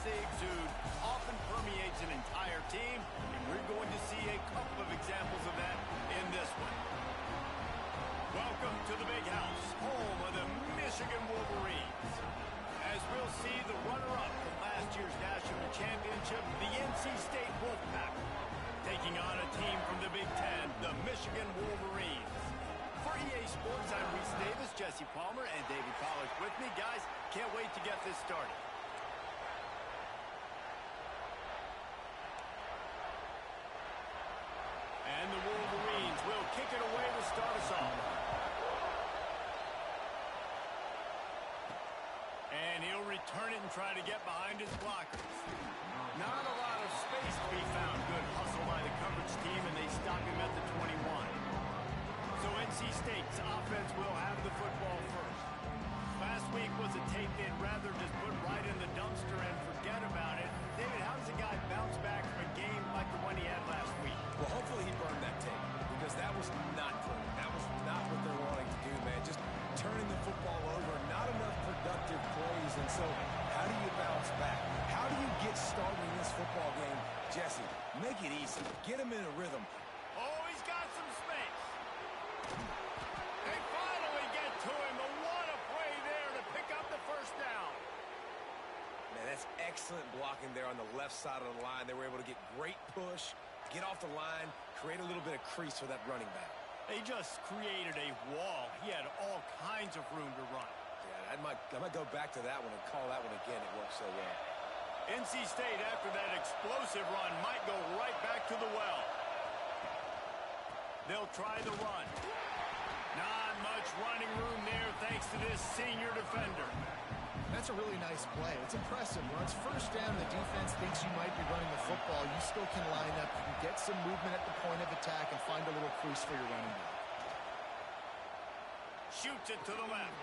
they exude often permeates an entire team, and we're going to see a couple of examples of that in this one. Welcome to the Big House, home of the Michigan Wolverines. As we'll see the runner-up from last year's national championship, the NC State Wolfpack, taking on a team from the Big Ten, the Michigan Wolverines. For EA Sports, I'm Reese Davis, Jesse Palmer, and David Pollack with me. Guys, can't wait to get this started. And the Wolverines will kick it away to start us off. And he'll return it and try to get behind his blockers. Not a lot of space to be found. Good hustle by the coverage team, and they stop him at the 21. So NC State's offense will have the football first. Last week was a tape they'd rather just put right in the dumpster and forget about it. David, how does a guy bounce back from a game like the one he had last week? Well, hopefully he burned that tape, because that was not good. That was not what they're wanting to do, man. Just turning the football over, not enough productive plays. And so how do you bounce back? How do you get started in this football game? Jesse, make it easy. Get him in a rhythm. Oh, he's got some space. They finally get to him. But what a play there to pick up the first down. Man, that's excellent blocking there on the left side of the line. They were able to get great push, get off the line, create a little bit of crease for that running back. They just created a wall. He had all kinds of room to run. Yeah, I might go back to that one and call that one again. It worked so well. NC State, after that explosive run, might go right back to the well. They'll try the run. Not much running room there thanks to this senior defender. That's a really nice play. It's impressive. When it's first down, the defense thinks you might be running the football. You still can line up. You can get some movement at the point of attack and find a little crease for your running back. Shoots it to the left.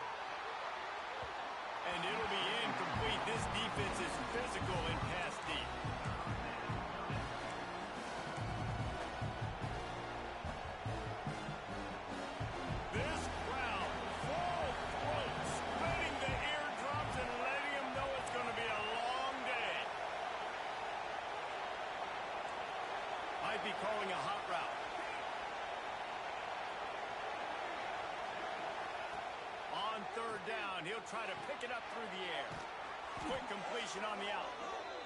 And it'll be incomplete. This defense is physical and pass deep. This crowd, full throat, splitting the eardrums and letting them know it's going to be a long day. Might be calling a hot route. On third down, he'll try to pick it up through the air. Quick completion on the out.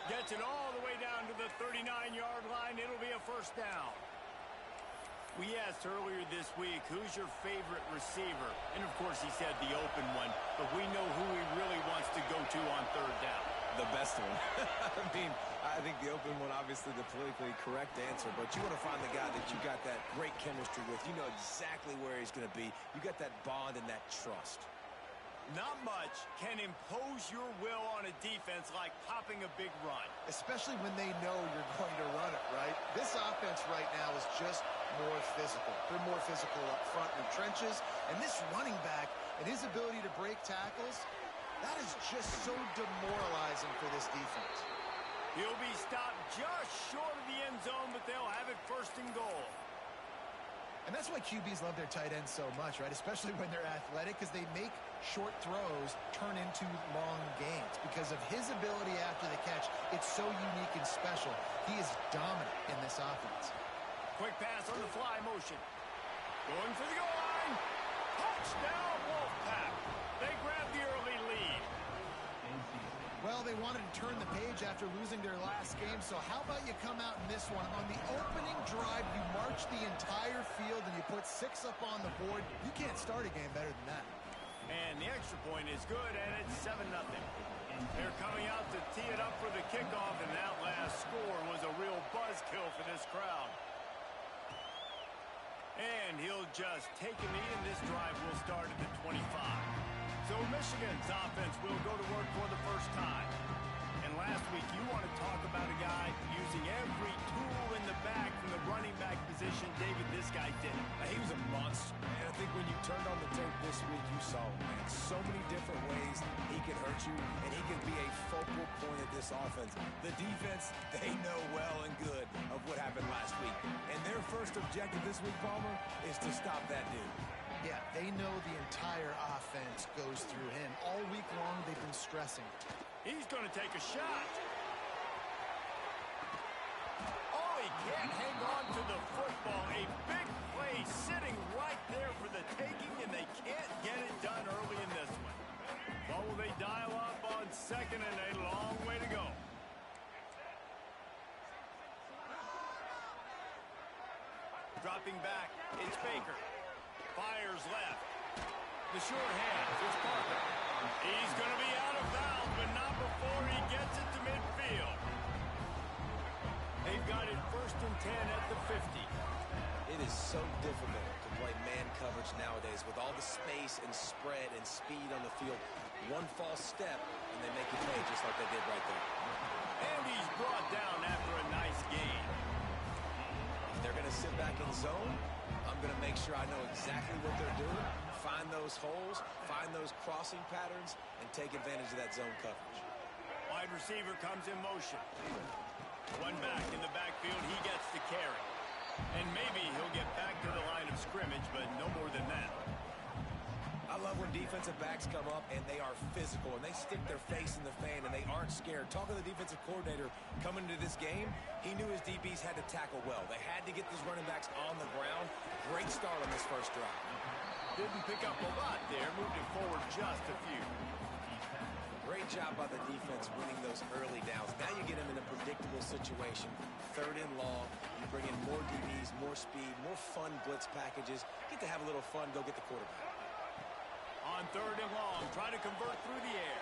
Gets it all the way down to the 39-yard line. It'll be a first down. We asked earlier this week, who's your favorite receiver? And, of course, he said the open one. But we know who he really wants to go to on third down. The best one. I think the open one, obviously the politically correct answer, but you want to find the guy that you got that great chemistry with. You know exactly where he's going to be. You got that bond and that trust. Not much can impose your will on a defense like popping a big run. Especially when they know you're going to run it, right? This offense right now is just more physical. They're more physical up front in the trenches. And this running back and his ability to break tackles, that is just so demoralizing for this defense. He'll be stopped just short of the end zone, but they'll have it first and goal. And that's why QBs love their tight ends so much, right? Especially when they're athletic, because they make short throws turn into long gains. Because of his ability after the catch, it's so unique and special. He is dominant in this offense. Quick pass on the fly motion. Going for the goal line. Touchdown, Wolfpack. They grab the early lead. Well, they wanted to turn the page after losing their last game, so how about you come out in this one? On the opening drive, you march the entire field and you put 6 up on the board. You can't start a game better than that. And the extra point is good, and it's 7-0. They're coming out to tee it up for the kickoff, and that last score was a real buzzkill for this crowd. And he'll just take a knee, and this drive will start at the 25. So Michigan's offense will go to work for the first time. And last week, you want to talk about a guy using every tool in the bag from the running back position. David, this guy did it. He was a monster. And I think when you turned on the tape this week, you saw him, man. So many different ways he can hurt you, and he can be a focal point of this offense. The defense, they know well and good of what happened last week. And their first objective this week, Palmer, is to stop that dude. Yeah, they know the entire offense goes through him. All week long, they've been stressing. He's going to take a shot. can't hang on to the football. A big play sitting right there for the taking, and they can't get it done early in this one. What will they dial up on second and a long way to go? Dropping back, it's Baker. Fires left. The short hands, it's Parker. He's going to be out of bounds, but not before he gets it to midfield. They've got it 1st and 10 at the 50. It is so difficult to play man coverage nowadays with all the space and spread and speed on the field. One false step, and they make you pay just like they did right there. And he's brought down after a nice gain. If they're going to sit back in zone, I'm going to make sure I know exactly what they're doing, find those holes, find those crossing patterns, and take advantage of that zone coverage. Wide receiver comes in motion. One back in the backfield, he gets the carry. And maybe he'll get back to the line of scrimmage, but no more than that. I love when defensive backs come up and they are physical and they stick their face in the fan and they aren't scared. Talking to the defensive coordinator coming into this game, he knew his DBs had to tackle well. They had to get these running backs on the ground. Great start on this first drive. Didn't pick up a lot there, moved it forward just a few. Great job by the defense winning those early downs. Now you get them in a predictable situation. 3rd and long. You bring in more DBs, more speed, more fun blitz packages. Get to have a little fun, go get the quarterback. On 3rd and long, trying to convert through the air.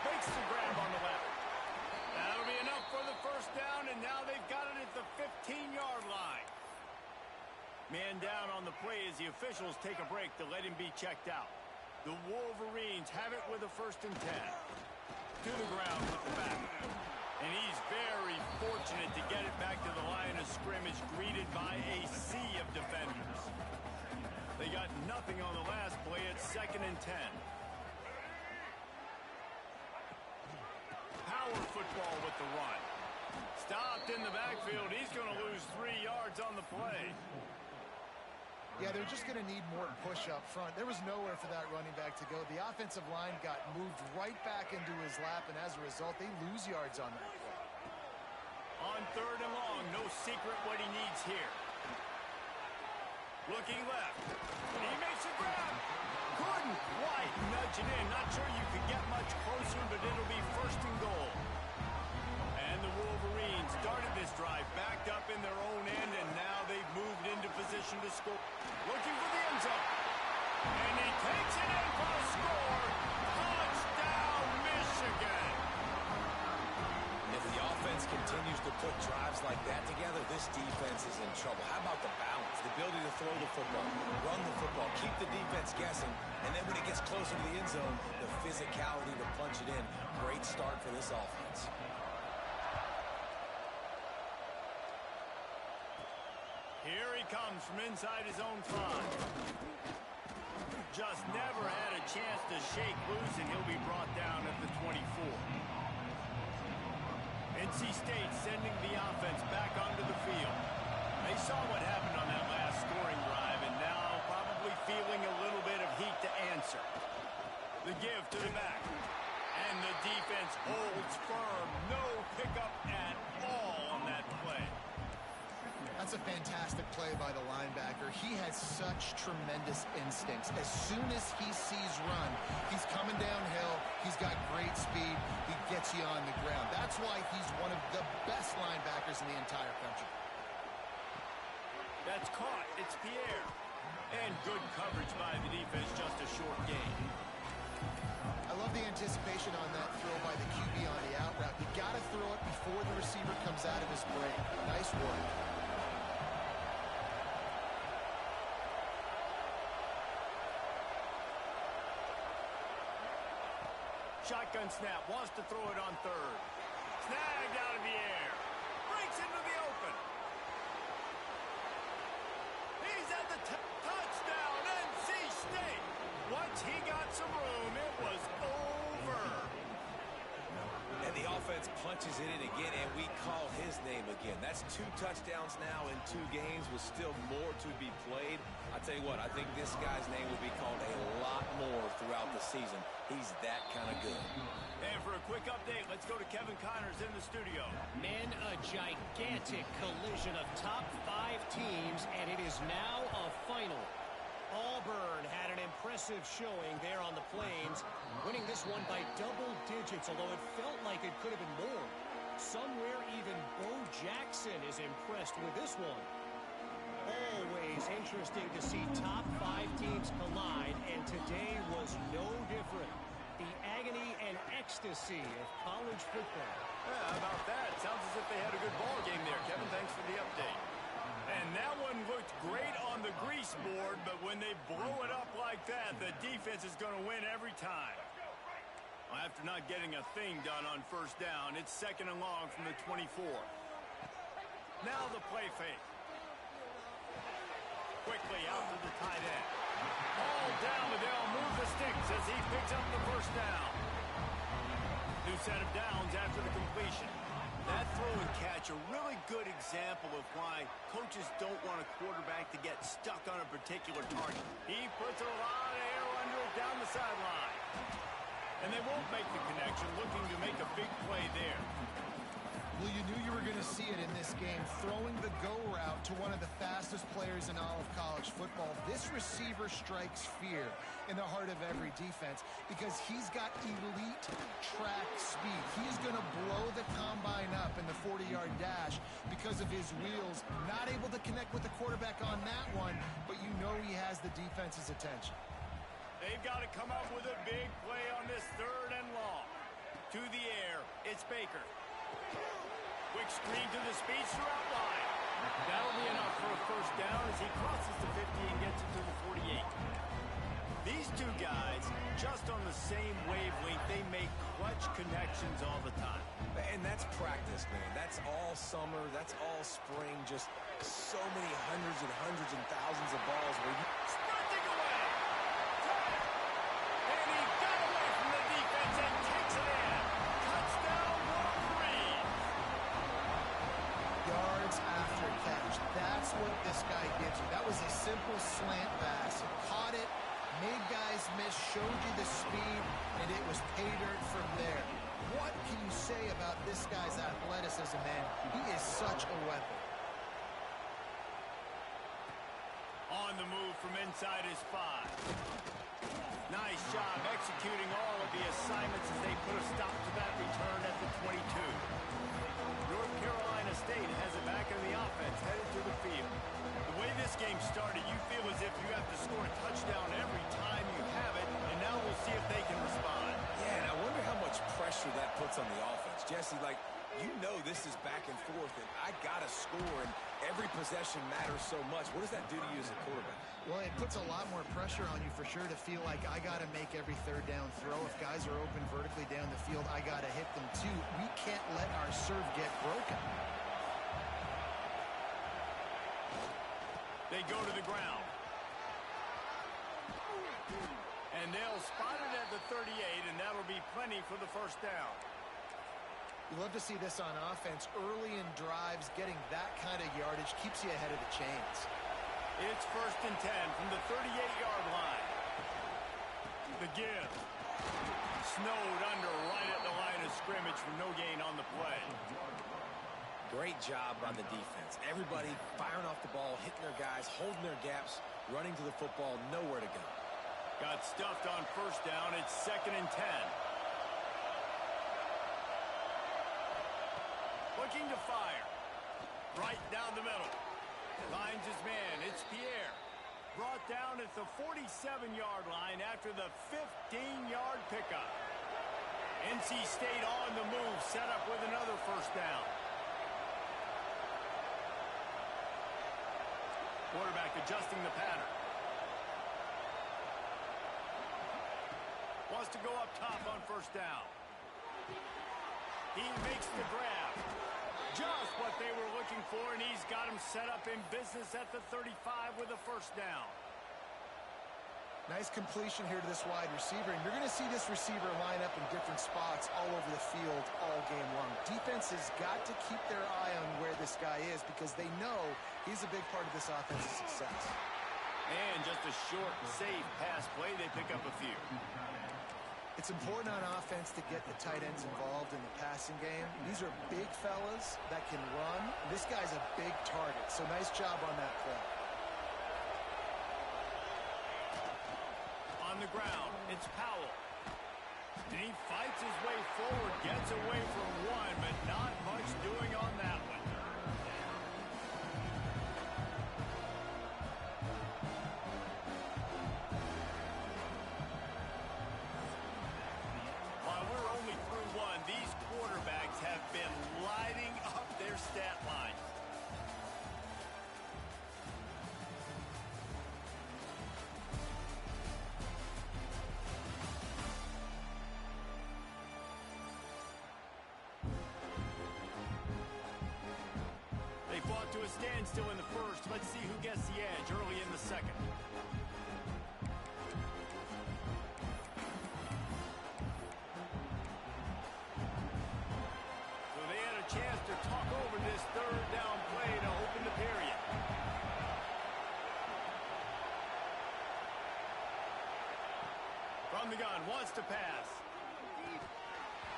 Makes the grab on the left. That'll be enough for the 1st down, and now they've got it at the 15-yard line. Man down on the play as the officials take a break to let him be checked out. The Wolverines have it with a 1st and 10. To the ground with the back. And he's very fortunate to get it back to the line of scrimmage, greeted by a sea of defenders. They got nothing on the last play at 2nd and 10. Power football with the run. Stopped in the backfield. He's going to lose 3 yards on the play. Yeah, they're just going to need more push up front. There was nowhere for that running back to go. The offensive line got moved right back into his lap, and as a result, they lose yards on that play. On 3rd and long, no secret what he needs here. Looking left. He makes a grab. Couldn't quite nudge it in. Not sure you could get much closer, but it'll be 1st and goal. And the Wolverines started this drive backed up in their own end, and now they've moved into position to score. Looking for the end zone. And he takes it in for a score. Touchdown, Michigan. If the offense continues to put drives like that together, this defense is in trouble. How about the balance, the ability to throw the football, run the football, keep the defense guessing, and then when it gets closer to the end zone, the physicality to punch it in. Great start for this offense. Here he comes from inside his own 5. Just never had a chance to shake loose, and he'll be brought down at the 24. NC State sending the offense back onto the field. They saw what happened on that last scoring drive, and now probably feeling a little bit of heat to answer. The give to the back. And the defense holds firm. No pickup at all on that play. That's a fantastic play by the linebacker. He has such tremendous instincts. As soon as he sees run, he's coming downhill. He's got great speed. He gets you on the ground. That's why he's one of the best linebackers in the entire country. That's caught. It's Pierre. And good coverage by the defense, just a short gain. I love the anticipation on that throw by the QB on the out route. You got to throw it before the receiver comes out of his break. Nice work. Shotgun snap, wants to throw it on 3rd. Snagged out of the air. Breaks into the open. He's at the touchdown, NC State. Once he got some room, it was over. And the offense punches it in again, and we call his name again. That's 2 touchdowns now in 2 games with still more to be played. I tell you what, I think this guy's name will be called a lot more throughout the season. He's that kind of good. And for a quick update, let's go to Kevin Connors in the studio. Men, a gigantic collision of top 5 teams, and it is now a final. Auburn had an impressive showing there on the Plains, winning this one by double digits, although it felt like it could have been more. Somewhere even Bo Jackson is impressed with this one. Always interesting to see top 5 teams collide, and today was no different. The agony and ecstasy of college football. Yeah, how about that? Sounds as if they had a good ball game there. Kevin, thanks for the update. And that one looked great on the grease board, but when they blow it up like that, the defense is going to win every time. After not getting a thing done on first down, it's 2nd and long from the 24. Now the play fake. Quickly out to the tight end. Ball down, but they'll move the sticks as he picks up the first down. New set of downs after the completion. That throw and catch, a really good example of why coaches don't want a quarterback to get stuck on a particular target. He puts a lot of air under it down the sideline. And they won't make the connection, looking to make a big play there. Well, you knew you were going to see it in this game, throwing the go route to one of the fastest players in all of college football. This receiver strikes fear in the heart of every defense because he's got elite track speed. He's going to blow the combine up in the 40-yard dash because of his wheels. Not able to connect with the quarterback on that one, but you know he has the defense's attention. They've got to come up with a big play on this 3rd and long. To the air, it's Baker. Quick screen to the speedster out wide. That'll be enough for a first down as he crosses the 50 and gets it to the 48. These two guys, just on the same wavelength, they make clutch connections all the time. And that's practice, man. That's all summer. That's all spring. Just so many hundreds and thousands of balls where you... Sprinting away! And he got away from the defense and takes it in. Touchdown, Wolverine! Yards after catch. That's what this guy gives you. That was a simple slant pass. Caught it, made guys miss, showed you the speed, and it was pay dirt from there. What can you say about this guy's athleticism, man? He is such a weapon. On the move from inside his 5. Nice job executing all of the assignments as they put a stop to that return at the 22. North Carolina State has it back in the offense, headed to the field. The way this game started, you feel as if you have to score a touchdown every time you have it, and now we'll see if they can respond. Yeah, and I wonder how much pressure that puts on the offense. Jesse, like, you know this is back and forth, and I got to score, and every possession matters so much. What does that do to you as a quarterback? Well, it puts a lot more pressure on you for sure to feel like I got to make every 3rd down throw. If guys are open vertically down the field, I got to hit them too. We can't let our serve get broken. They go to the ground. And they'll spot it at the 38, and that'll be plenty for the first down. You love to see this on offense. Early in drives, getting that kind of yardage keeps you ahead of the chains. It's 1st and 10 from the 38-yard line. The give. Snowed under right at the line of scrimmage for no gain on the play. Great job by the defense. Everybody firing off the ball, hitting their guys, holding their gaps, running to the football, nowhere to go. Got stuffed on first down. It's 2nd and 10. Looking to fire. Right down the middle. Finds his man. It's Pierre. Brought down at the 47-yard line after the 15-yard pickup. NC State on the move. Set up with another first down. Quarterback adjusting the pattern. Wants to go up top on first down. He makes the grab. Just what they were looking for, and he's got him set up in business at the 35 with a first down. Nice completion here to this wide receiver, and you're going to see this receiver line up in different spots all over the field all game long. Defense has got to keep their eye on where this guy is because they know he's a big part of this offense's success. And just a short, safe pass play. They pick up a few. It's important on offense to get the tight ends involved in the passing game. These are big fellas that can run. This guy's a big target, so nice job on that play. On the ground, it's Powell. And he fights his way forward, gets away from one, but not much doing on that one. While we're only through one, these quarterbacks have been lighting up their stat line. They fought to a standstill in the first. Let's see who gets the edge early in the second. So they had a chance to talk over this third down play to open the period. From the gun, wants to pass.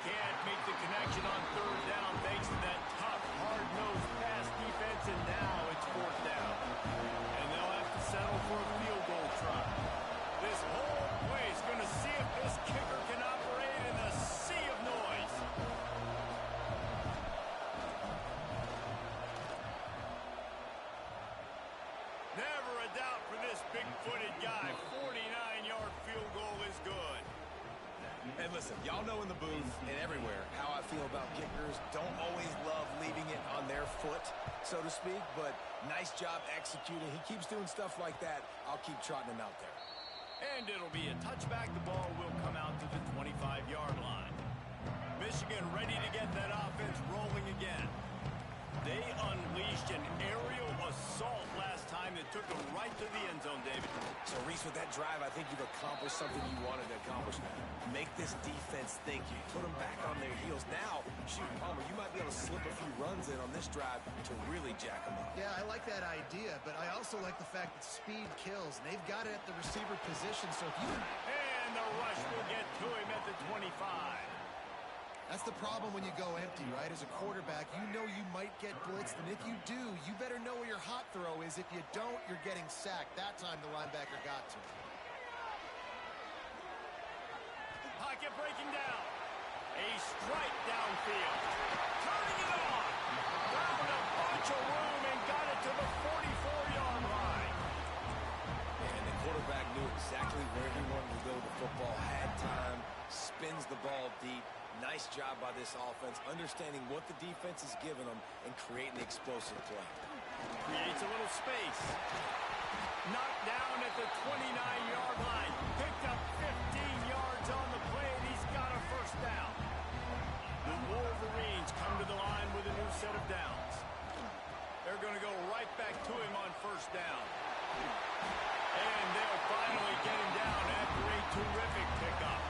Can't make the connection on third down thanks to that tough, hard-nosed pass defense, and now it's fourth down. And they'll have to settle for a field goal try. This whole play is going to see if this kicker can operate in a sea of noise. Never a doubt for this big-footed guy. 49-yard field goal is good. And listen, y'all know in the booth and everywhere how I feel about kickers. Don't always love leaving it on their foot, so to speak, but nice job executing. He keeps doing stuff like that. I'll keep trotting him out there. And it'll be a touchback. The ball will come out to the 25-yard line. Michigan ready to get that offense rolling again. They unleashed an aerial assault last time that took them right to the end zone, David. So, Reese, with that drive, I think you've accomplished something you wanted to accomplish. Make this defense think. You put them back on their heels. Now, shoot, Palmer, you might be able to slip a few runs in on this drive to really jack them up. Yeah, I like that idea, but I also like the fact that speed kills. And they've got it at the receiver position, so if you... And the rush will get to him at the 25. That's the problem when you go empty, right? As a quarterback, you know you might get blitzed, and if you do, you better know where your hot throw is. If you don't, you're getting sacked. That time the linebacker got to him. Pocket breaking down. A strike downfield. Turning it on. Found a bunch of room and got it to the 44-yard line. And the quarterback knew exactly where he wanted to go with the football. Had time, spins the ball deep. Nice job by this offense, understanding what the defense is giving them and creating the explosive play. Creates a little space. Knocked down at the 29-yard line. Picked up 15 yards on the play, and he's got a first down. The Wolverines come to the line with a new set of downs. They're going to go right back to him on first down. And they'll finally get him down after a terrific pickup.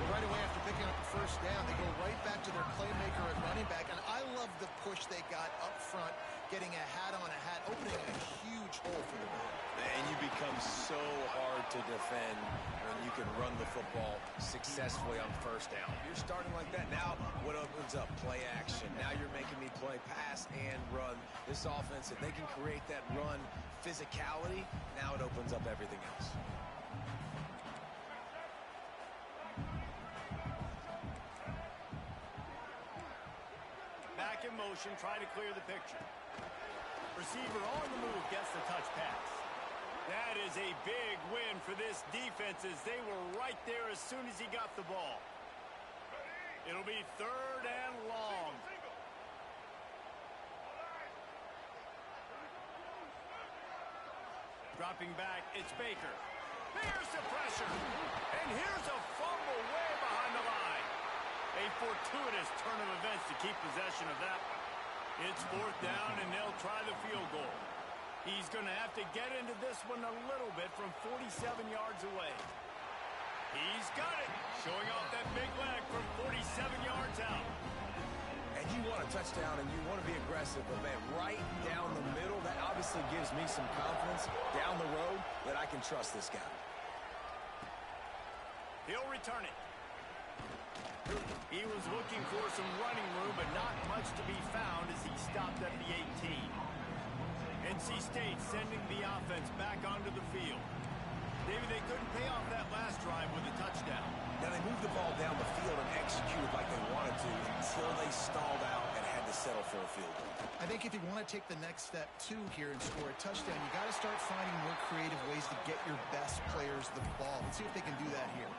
Right away after picking up the first down, they go right back to their playmaker at running back. And I love the push they got up front, getting a hat on a hat, opening a huge hole for the man. And you become so hard to defend when you can run the football successfully on first down. You're starting like that. Now, what opens up? Play action. Now you're making me play pass and run. This offense, if they can create that run physicality, now it opens up everything else. Back in motion, try to clear the picture. Receiver on the move gets the touch pass. That is a big win for this defense as they were right there as soon as he got the ball. It'll be third and long. Dropping back, it's Baker. Here's the pressure. And here's a fumble way behind the line. A fortuitous turn of events to keep possession of that one. It's fourth down, and they'll try the field goal. He's going to have to get into this one a little bit from 47 yards away. He's got it, showing off that big leg from 47 yards out. And you want a touchdown, and you want to be aggressive, but man, right down the middle, that obviously gives me some confidence down the road that I can trust this guy. He'll return it. He was looking for some running room, but not much to be found as he stopped at the 18. NC State sending the offense back onto the field. David, they couldn't pay off that last drive with a touchdown. Now, they moved the ball down the field and executed like they wanted to until they stalled out and had to settle for a field goal. I think if you want to take the next step, too, here and score a touchdown, you got to start finding more creative ways to get your best players the ball. Let's see if they can do that here.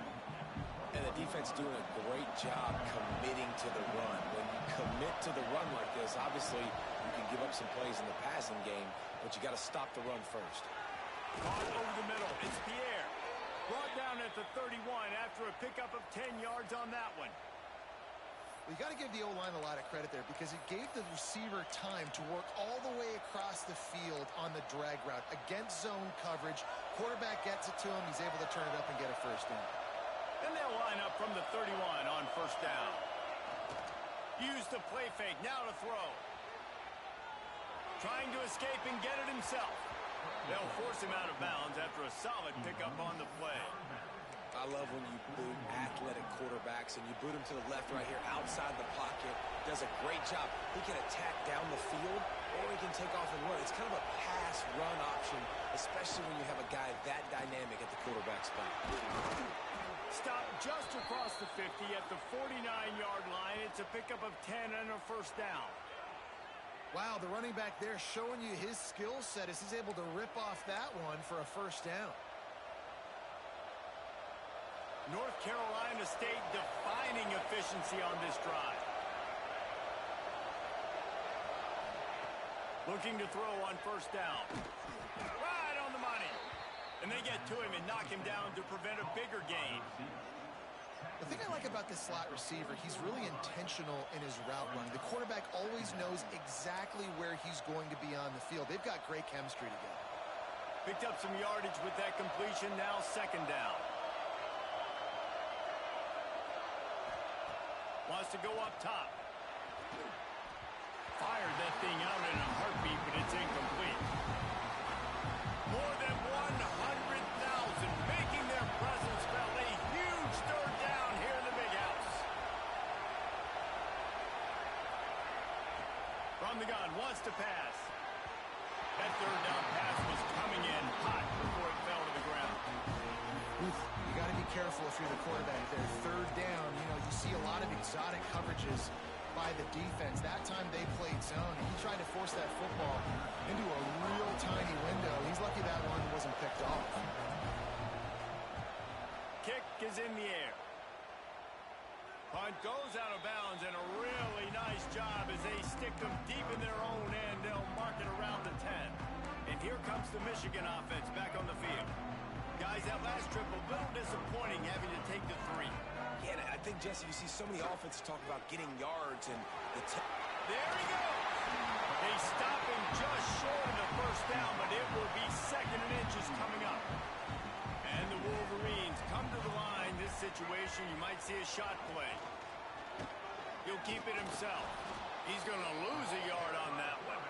And the defense doing a great job committing to the run. When you commit to the run like this, obviously you can give up some plays in the passing game, but you got to stop the run first. Caught over the middle. It's Pierre. Brought down at the 31 after a pickup of 10 yards on that one. Well, you got to give the O-line a lot of credit there because it gave the receiver time to work all the way across the field on the drag route against zone coverage. Quarterback gets it to him. He's able to turn it up and get a first down. And they'll line up from the 31 on first down. Use the play fake. Now to throw. Trying to escape and get it himself. They'll force him out of bounds after a solid pickup on the play. I love when you boot athletic quarterbacks and you boot him to the left right here outside the pocket. Does a great job. He can attack down the field or he can take off and run. It's kind of a pass-run option, especially when you have a guy that dynamic at the quarterback spot. Stop just across the 50 at the 49-yard line. It's a pickup of 10 and a first down. Wow, the running back there showing you his skill set as he's able to rip off that one for a first down. North Carolina State defining efficiency on this drive. Looking to throw on first down. Right on the money. And they get to him and knock him down to prevent a bigger gain. The thing I like about this slot receiver, he's really intentional in his route running. The quarterback always knows exactly where he's going to be on the field. They've got great chemistry together. Picked up some yardage with that completion. Now second down. Wants to go up top. Fired that thing out in a heartbeat, but it's incomplete. More than 100,000 making their presence felt. A huge third down here in the Big House. From the gun, wants to pass. That third down pass was coming in hot before it fell to the ground. Oof, you got to be careful if you're the quarterback there. Third down, you see a lot of exotic coverages by the defense. That time they played zone. He tried to force that football into a real tiny window. He's lucky that one wasn't picked off. Kick is in the air. Punt goes out of bounds, and a really nice job as they stick them deep in their own end. They'll mark it around the 10. And here comes the Michigan offense back on the field. Guys, that last trip a little disappointing having to take the 3. Yeah, I think, Jesse, you see so many offenses talk about getting yards and the there he goes. They stop him just short of the first down, but it will be second and inches coming up. And the Wolverines come to the line. This situation, you might see a shot play. He'll keep it himself. He's going to lose a yard on that one.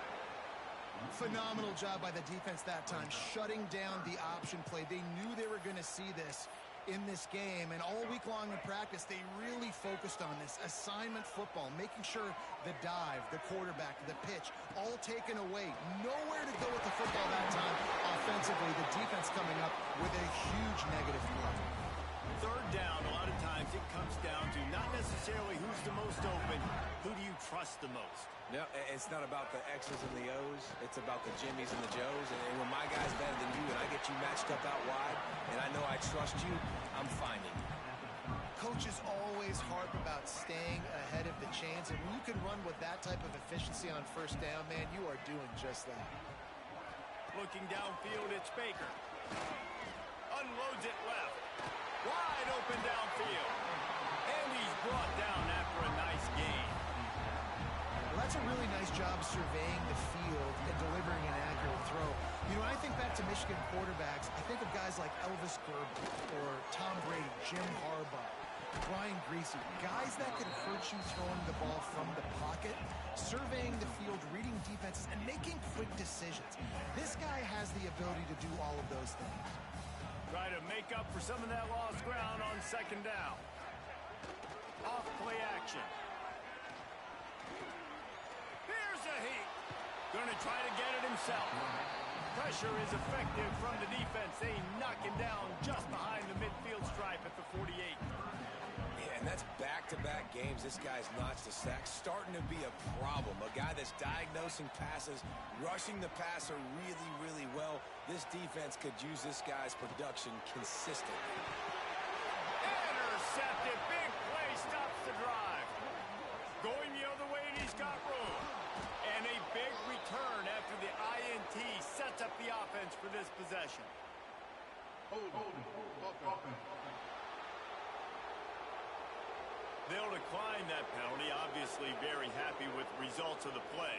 Phenomenal job by the defense that time, shutting down the option play. They knew they were going to see this in this game, and all week long in practice, they really focused on this assignment football, making sure the dive, the quarterback, the pitch, all taken away. Nowhere to go with the football that time. Offensively, the defense coming up with a huge negative play. Third down, a lot of times it comes down to not necessarily who's the most open, who do you trust the most? No, it's not about the X's and the O's. It's about the Jimmies and the Joes. And when my guy's better than you and I get you matched up out wide and I know I trust you, I'm finding you. Coaches always harp about staying ahead of the chains, and when you can run with that type of efficiency on first down, man, you are doing just that. Looking downfield, it's Baker. Unloads it left. Wide open downfield. And he's brought down after a nice gain. Well, that's a really nice job surveying the field and delivering an accurate throw. When I think back to Michigan quarterbacks, I think of guys like Elvis Gerber or Tom Brady, Jim Harbaugh, Brian Griese, guys that could hurt you throwing the ball from the pocket, surveying the field, reading defenses, and making quick decisions. This guy has the ability to do all of those things. Try to make up for some of that lost ground on second down. Off play action. Here's a heat. Going to try to get it himself. Pressure is effective from the defense. They knock him down just behind the midfield stripe at the 48. Yeah, and that's back-to-back games. This guy's notched a sack. Starting to be a problem. A guy that's diagnosing passes, rushing the passer really, really well. This defense could use this guy's production consistently. Intercepted. Big play stops the drive. Going the other way, and he's got room. And a big return after the INT sets up the offense for this possession. They'll decline that penalty. Obviously very happy with the results of the play.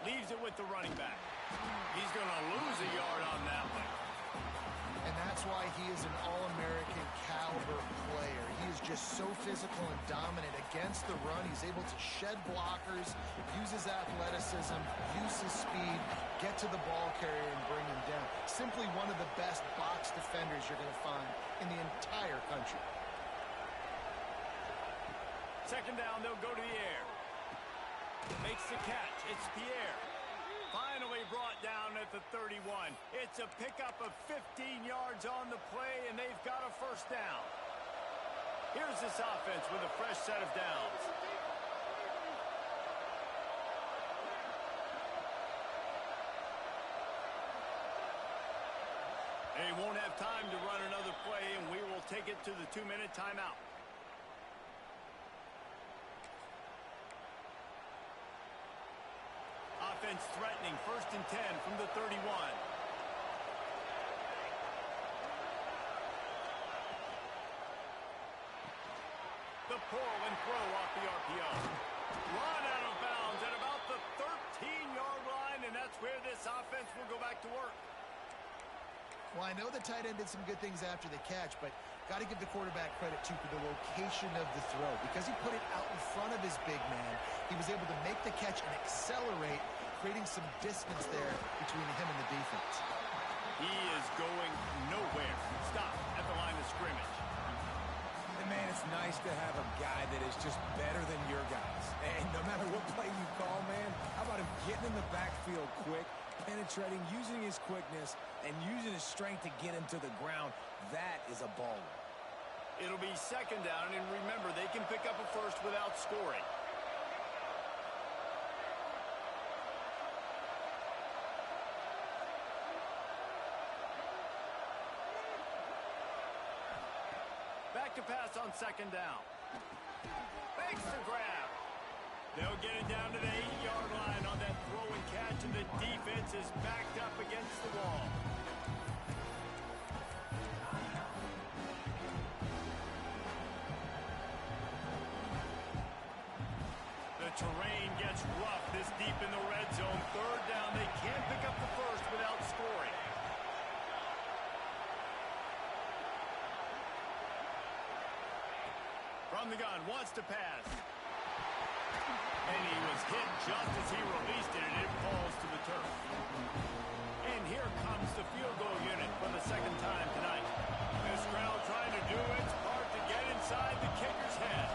Leaves it with the running back. He's going to lose a yard on that one. And that's why he is an All-American caliber player. He is just so physical and dominant against the run. He's able to shed blockers, use his athleticism, use his speed, get to the ball carrier and bring him down. Simply one of the best box defenders you're going to find in the entire country. Second down, they'll go to the air. Makes the catch. It's Pierre. Finally brought down at the 31. It's a pickup of 15 yards on the play, and they've got a first down. Here's this offense with a fresh set of downs. They won't have time to run another play, and we will take it to the 2-minute timeout. Offense threatening, 1st and 10 from the 31. The pull and throw off the RPO. Run out of bounds at about the 13-yard line, and that's where this offense will go back to work. Well, I know the tight end did some good things after the catch, but got to give the quarterback credit, too, for the location of the throw. Because he put it out in front of his big man, he was able to make the catch and accelerate, creating some distance there between him and the defense. He is going nowhere. Stop at the line of scrimmage. And, man, it's nice to have a guy that is just better than your guys. And no matter what play you call, man, how about him getting in the backfield quick, penetrating, using his quickness, and using his strength to get him to the ground. That is a baller. It'll be second down, and remember, they can pick up a first without scoring. Back to pass on second down. Makes the grab. They'll get it down to the 8-yard line on that throw and catch, and the defense is backed up against the wall. The terrain gets rough this deep in the red zone. Third down, they can't pick up the first without scoring. From the gun, wants to pass. And he was hit just as he released it, and it falls to the turf. And here comes the field goal unit for the second time tonight. This crowd trying to do its part to get inside the kicker's head.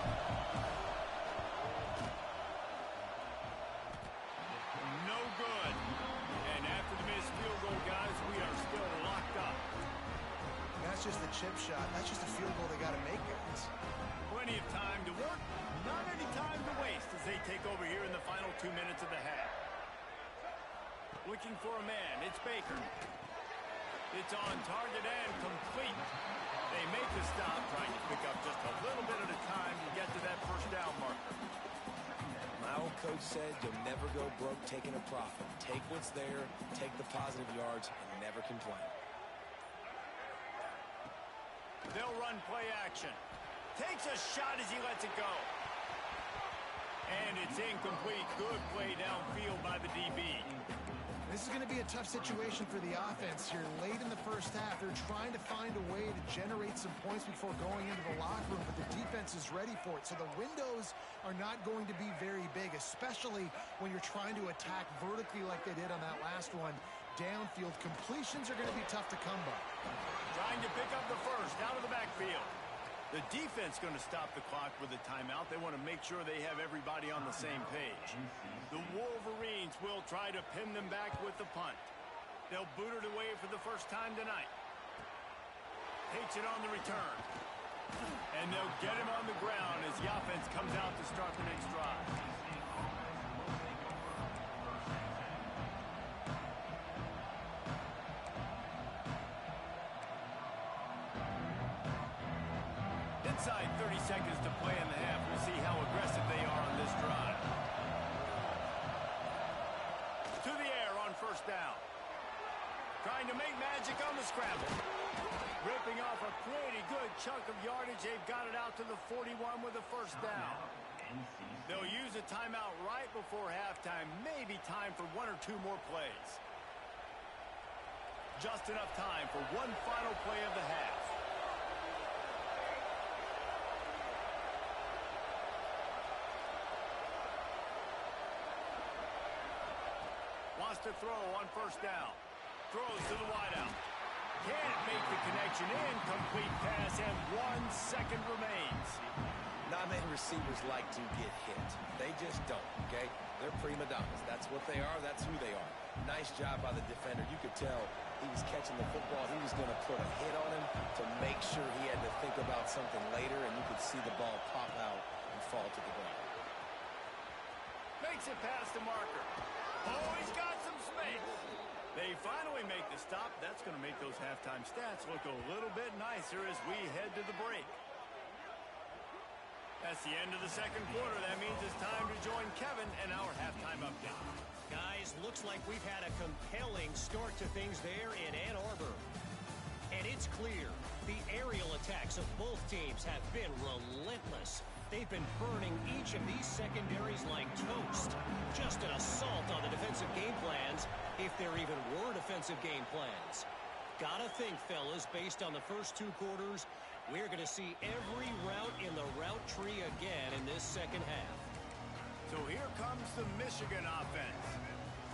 No good. And after the missed field goal, guys, we are still locked up. That's just a chip shot. That's just a field goal they got to make, guys. Plenty of time to work, not any time to waste as they take over here in the final 2 minutes of the half. Looking for a man, it's Baker. It's on target and complete. They make the stop, trying to pick up just a little bit at a time to get to that first down marker. My old coach said you'll never go broke taking a profit. Take what's there, take the positive yards, and never complain. They'll run play action. Takes a shot as he lets it go. And it's incomplete. Good play downfield by the DB. This is going to be a tough situation for the offense here. Late in the first half, they're trying to find a way to generate some points before going into the locker room, but the defense is ready for it. So the windows are not going to be very big, especially when you're trying to attack vertically like they did on that last one. Downfield completions are going to be tough to come by. Trying to pick up the first out of the backfield. The defense going to stop the clock with a timeout. They want to make sure they have everybody on the same page. The Wolverines will try to pin them back with the punt. They'll boot it away for the first time tonight. Takes it on the return. And they'll get him on the ground as the offense comes out to start the next drive. Inside 30 seconds to play in the half. We'll see how aggressive they are on this drive. To the air on first down. Trying to make magic on the scramble. Ripping off a pretty good chunk of yardage. They've got it out to the 41 with a first down. They'll use a timeout right before halftime. Maybe time for one or two more plays. Just enough time for one final play of the half. Wants to throw on first down. Throws to the wideout. Can't make the connection. Incomplete pass, and 1 second remains. Not many receivers like to get hit. They just don't, okay? They're prima donnas. That's what they are. That's who they are. Nice job by the defender. You could tell he was catching the football. He was going to put a hit on him to make sure he had to think about something later, and you could see the ball pop out and fall to the ground. Makes it past the marker. Oh, he's got some space. They finally make the stop. That's going to make those halftime stats look a little bit nicer as we head to the break. That's the end of the second quarter. That means it's time to join Kevin and our halftime update. Guys, looks like we've had a compelling start to things there in Ann Arbor. And it's clear, the aerial attacks of both teams have been relentless. They've been burning each of these secondaries like toast. Just an assault on the defensive game plans, if there even were defensive game plans. Gotta think, fellas, based on the first 2 quarters, we're going to see every route in the route tree again in this second half. So here comes the Michigan offense.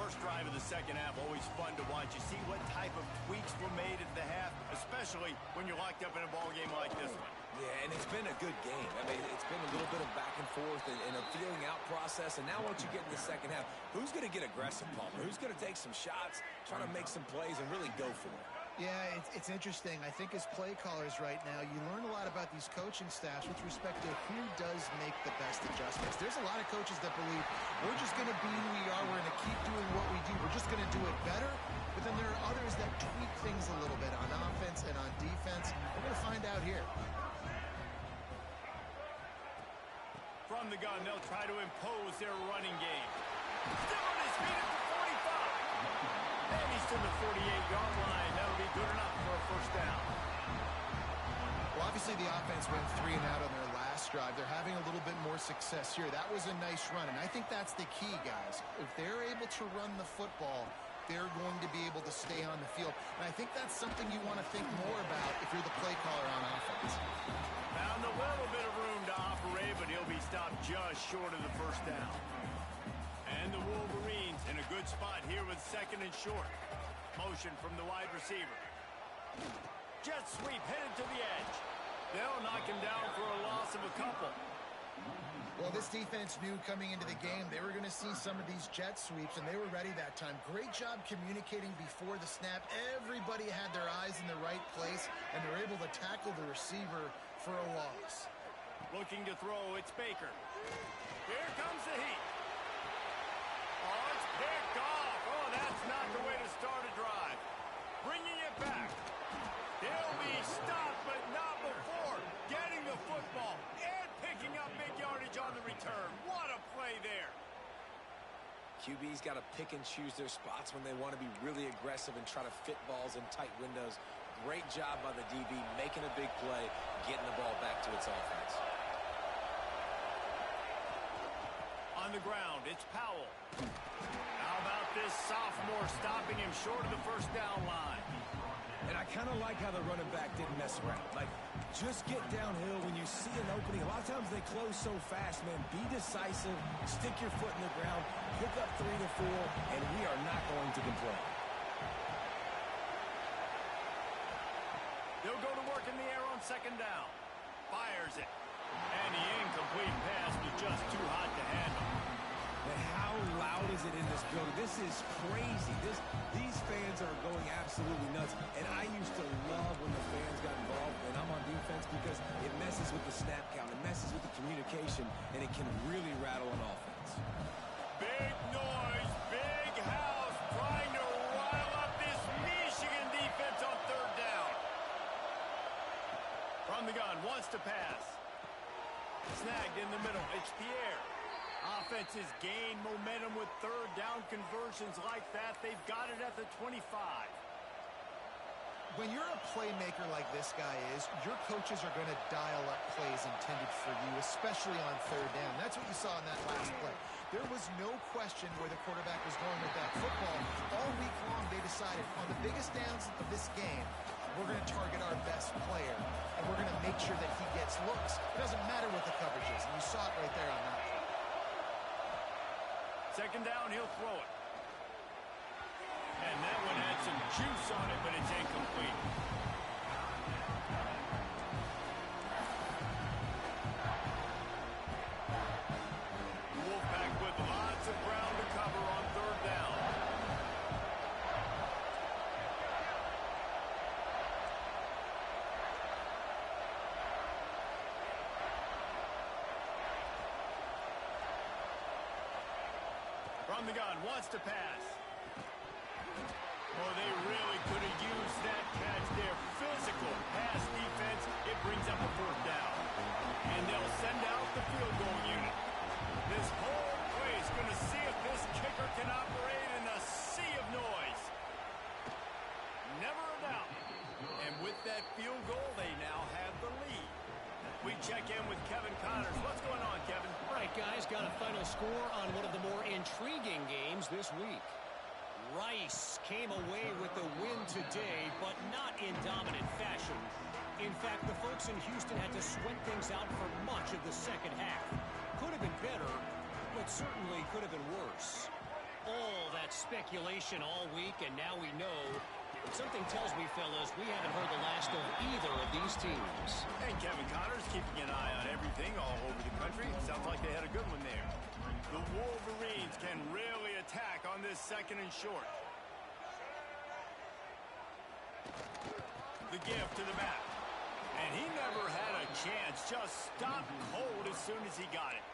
First drive of the second half, always fun to watch. You see what type of tweaks were made at the half, especially when you're locked up in a ball game like this one. Yeah, and it's been a good game. I mean, it's been a little bit of back and forth and a feeling out process. And now once you get in the second half, who's going to get aggressive, Palmer? Who's going to take some shots, try to make some plays, and really go for it? Yeah, it's interesting. I think as play callers right now, you learn a lot about these coaching staffs with respect to who does make the best adjustments. There's a lot of coaches that believe we're just going to be who we are. We're going to keep doing what we do. We're just going to do it better. But then there are others that tweak things a little bit on offense and on defense. We're going to find out here. From the gun, they'll try to impose their running game. Still on his feet at the 45. And he's to the 48-yard line. That'll be good enough for a first down. Well, obviously the offense went 3 and out on their last drive. They're having a little bit more success here. That was a nice run, and I think that's the key, guys. If they're able to run the football, they're going to be able to stay on the field. And I think that's something you want to think more about if you're the play caller on offense. Found a little bit of room to operate, but he'll be stopped just short of the first down. And the Wolverines in a good spot here with second and short. Motion from the wide receiver. Jet sweep headed to the edge. They'll knock him down for a loss of a couple. Well, this defense knew coming into the game they were going to see some of these jet sweeps, and they were ready that time. Great job communicating before the snap. Everybody had their eyes in the right place, and they were able to tackle the receiver for a loss. Looking to throw, it's Baker. Here comes the heat. Oh, it's picked off. Oh, that's not the way to start a drive. Bringing it back. He'll be stopped, but not before getting the football and picking up big yardage on the return. What a play there. QB's got to pick and choose their spots when they want to be really aggressive and try to fit balls in tight windows. Great job by the DB, making a big play, getting the ball back to its offense. On on the ground. It's Powell. How about this sophomore stopping him short of the first down line? And I kind of like how the running back didn't mess around. Like, just get downhill when you see an opening. A lot of times they close so fast, man. Be decisive, stick your foot in the ground, pick up 3 to 4, and we are not going to complain. They'll go to work in the air on second down. Fires it. And the incomplete pass was just too hot to handle. And how loud is it in this building? This is crazy. These fans are going absolutely nuts. And I used to love when the fans got involved, and I'm on defense, because it messes with the snap count. It messes with the communication, and it can really rattle an offense. Big noise, big house, trying to rile up this Michigan defense on third down. From the gun, wants to pass. Snagged in the middle. It's Pierre. Offenses gain momentum with third down conversions like that. They've got it at the 25. When you're a playmaker like this guy is, your coaches are going to dial up plays intended for you, especially on third down. That's what you saw in that last play. There was no question where the quarterback was going with that football. All week long, they decided on the biggest downs of this game, we're going to target our best player, and we're going to make sure that he gets looks. It doesn't matter what the coverage is, and you saw it right there on that play. Second down, he'll throw it. And that one had some juice on it, but it's incomplete. Wolfpack with lots of ground to cover on third down. From the gun, wants to pass. Oh, they really could have used that catch there. Physical pass defense. It brings up a fourth down. And they'll send out the field goal unit. This whole place going to see if this kicker can operate in a sea of noise. Never a doubt. And with that field goal, they now have the lead. We check in with Kevin Connors. What's going on, Kevin? All right, guys, got a final score on one of the more intriguing games this week. Rice came away with the win today, but not in dominant fashion. In fact, the folks in Houston had to sweat things out for much of the second half. Could have been better, but certainly could have been worse. All that speculation all week, and now we know. Something tells me, fellas, we haven't heard the last of either of these teams. And Kevin Connors keeping an eye on everything all over the country. Sounds like they had a good one there. The Wolverines can really attack on this second and short. The gift to the back. And he never had a chance. Just stopped cold as soon as he got it.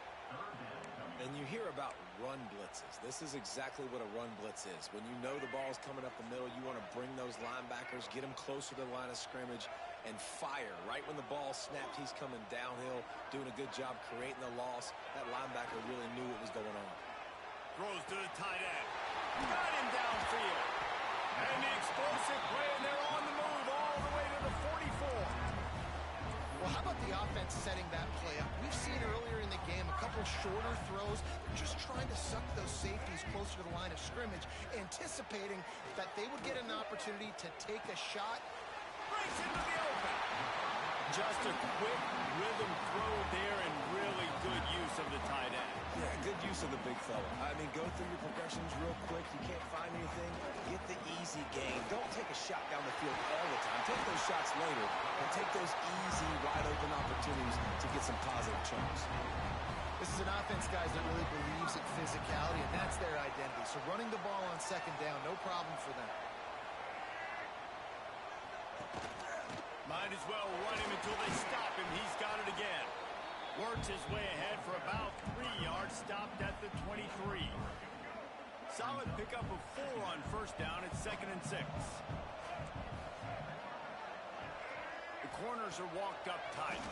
And you hear about run blitzes. This is exactly what a run blitz is. When you know the ball's coming up the middle, you want to bring those linebackers, get them closer to the line of scrimmage, and fire. Right when the ball snapped, he's coming downhill, doing a good job creating the loss. That linebacker really knew what was going on. Throws to the tight end. Got him downfield. And the explosive play, and they're on the move all the way to the 44. Well, how about the offense setting that play up? We've seen earlier in the game a couple shorter throws. They're just trying to suck those safeties closer to the line of scrimmage, anticipating that they would get an opportunity to take a shot. Breaks into the open. Just a quick rhythm throw there, and really good use of the tight end. Yeah, good use of the big fella. I mean, go through your progressions real quick. You can't find anything. Get the easy gain. Don't take a shot down the field all the time. Take those shots later, and take those easy, wide-open opportunities to get some positive chunks. This is an offense, guys, that really believes in physicality, and that's their identity. So running the ball on second down, no problem for them. Might as well run him until they stop him. He's got it again. Works his way ahead for about 3 yards. Stopped at the 23. Solid pickup of 4 on first down. It's 2nd and 6. The corners are walked up tight.